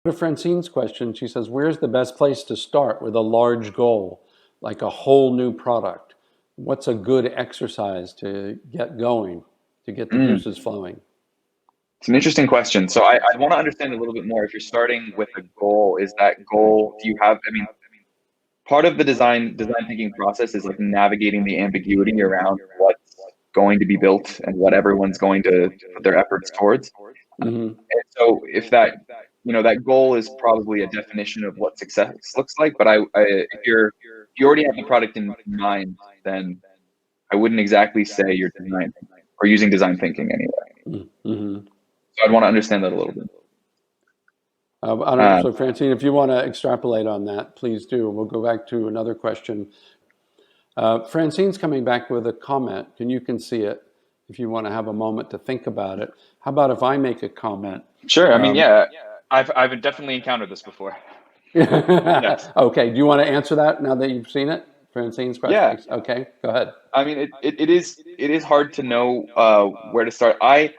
to Francine's question. She says, where's the best place to start with a large goal, like a whole new product? What's a good exercise to get going, to get the Mm, juices flowing? it's an interesting question. So I want to understand a little bit more. If you're starting with a goal, is that goal, do you have, I mean, part of the design thinking process is like navigating the ambiguity around what's going to be built and what everyone's going to put their efforts towards. Hmm. And so if that, that goal is probably a definition of what success looks like, but if you already have the product in mind, then I wouldn't exactly say you're design or using design thinking anyway. Hmm. So I'd want to understand that a little bit. I don't know. Uh, So, Francine, if you want to extrapolate on that, please do. We'll go back to another question. Francine's coming back with a comment, and you can see it if you want to have a moment to think about it. How about if I make a comment? sure. I mean, Um, yeah, I've definitely encountered this before. Yes. okay, do you want to answer that now that you've seen it? Francine's Yeah. question. Okay, go ahead. I mean, it is hard to know where to start. I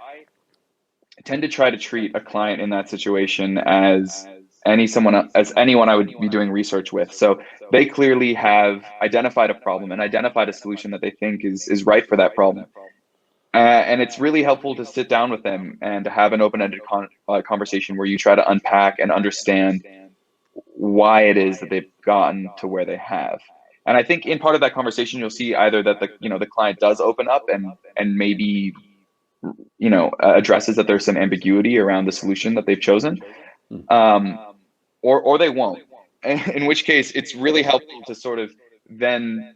tend to try to treat a client in that situation as anyone I would be doing research with. So they clearly have identified a problem and identified a solution that they think is right for that problem. And it's really helpful to sit down with them and to have an open-ended conversation where you try to unpack and understand why it is that they've gotten to where they have. And I think in part of that conversation, you'll see either that the client does open up and maybe addresses that there's some ambiguity around the solution that they've chosen, um, or they won't. In which case, it's really helpful to sort of then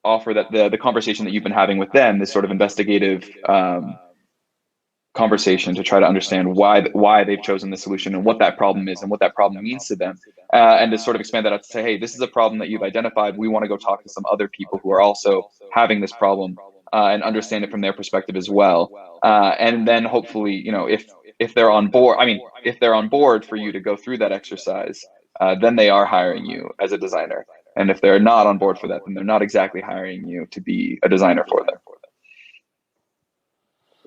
offer that the conversation that you've been having with them, this sort of investigative conversation to try to understand why they've chosen the solution and what that problem is and what that problem means to them, and to sort of expand that out to say, hey, this is a problem that you've identified. We want to go talk to some other people who are also having this problem, and understand it from their perspective as well. And then hopefully, if they're on board, I mean, if they're on board for you to go through that exercise, then they are hiring you as a designer. And if they're not on board for that, then they're not exactly hiring you to be a designer for them.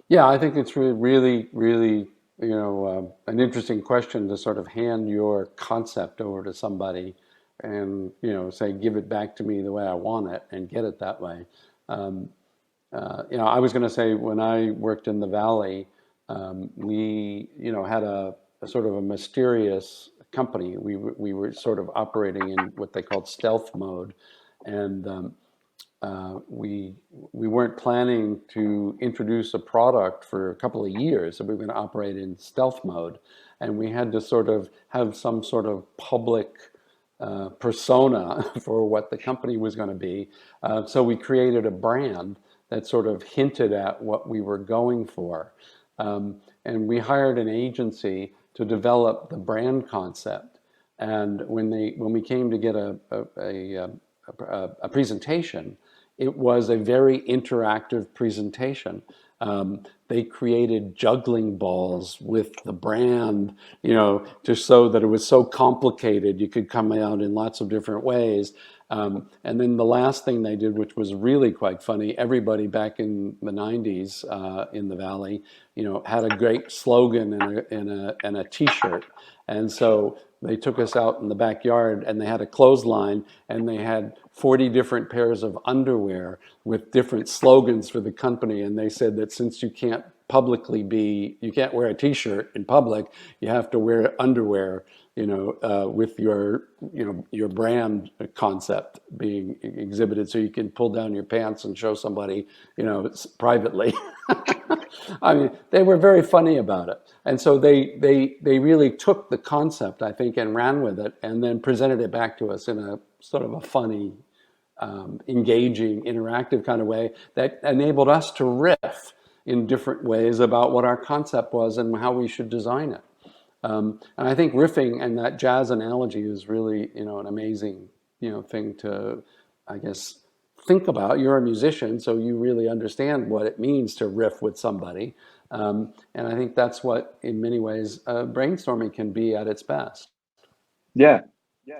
Yeah, I think it's really, an interesting question to sort of hand your concept over to somebody and, say, give it back to me the way I want it and get it that way. Um, I was going to say when I worked in the Valley, we, had a sort of a mysterious company. We were sort of operating in what they called stealth mode, and we weren't planning to introduce a product for a couple of years. So we were going to operate in stealth mode, and we had to sort of have some sort of public persona for what the company was going to be. So we created a brand that sort of hinted at what we were going for, and we hired an agency to develop the brand concept. And when we came to get a presentation, it was a very interactive presentation. They created juggling balls with the brand, just so that it was so complicated. You could come out in lots of different ways. And then the last thing they did, which was really quite funny, everybody back in the 90s in the Valley, had a great slogan and a T-shirt. And so they took us out in the backyard and they had a clothesline and they had 40 different pairs of underwear with different slogans for the company. And they said that since you can't wear a T-shirt in public, you have to wear underwear, with your brand concept being exhibited, so you can pull down your pants and show somebody, privately. I mean, they were very funny about it, and so they really took the concept, I think, and ran with it, and then presented it back to us in a sort of a funny, engaging, interactive kind of way that enabled us to riff in different ways about what our concept was and how we should design it. And I think riffing and that jazz analogy is really, an amazing, thing to, I guess, think about. You're a musician, so you really understand what it means to riff with somebody. And I think that's what, in many ways, brainstorming can be at its best. Yeah,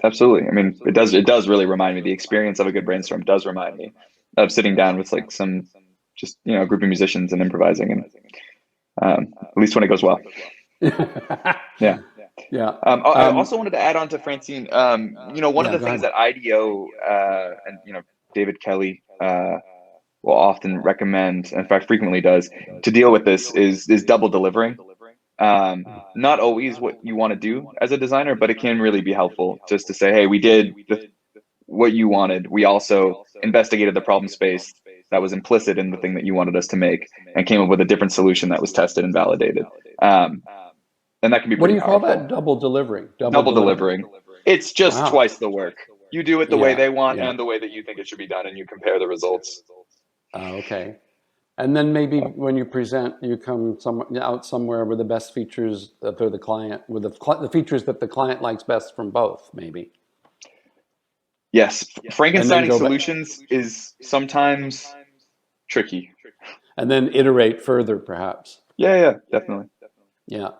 absolutely. I mean, it does really remind me, the experience of a good brainstorm does remind me of sitting down with like some just, group of musicians and improvising, and at least when it goes well. Yeah. Yeah. I also wanted to add on to Francine. One of Yeah, the go things ahead. that IDEO and David Kelly will often recommend, in fact, frequently does, to deal with this is double delivering. Not always what you want to do as a designer, but it can really be helpful just to say, hey, we did what you wanted. We also investigated the problem space that was implicit in the thing that you wanted us to make and came up with a different solution that was tested and validated. Um, and that can be What do pretty you call that? powerful. Double delivering. Double Double delivering. delivering. It's just Wow. twice the work. You do it the way Yeah. they want Yeah. and the way that you think it should be done, and you compare the results. Okay. And then maybe when you present, you come out somewhere with the best features for the client, with the features that the client likes best from both, maybe. Yes, And then Frankensteining go back, solutions is sometimes tricky. and then iterate further, perhaps. Yeah, definitely. Yeah.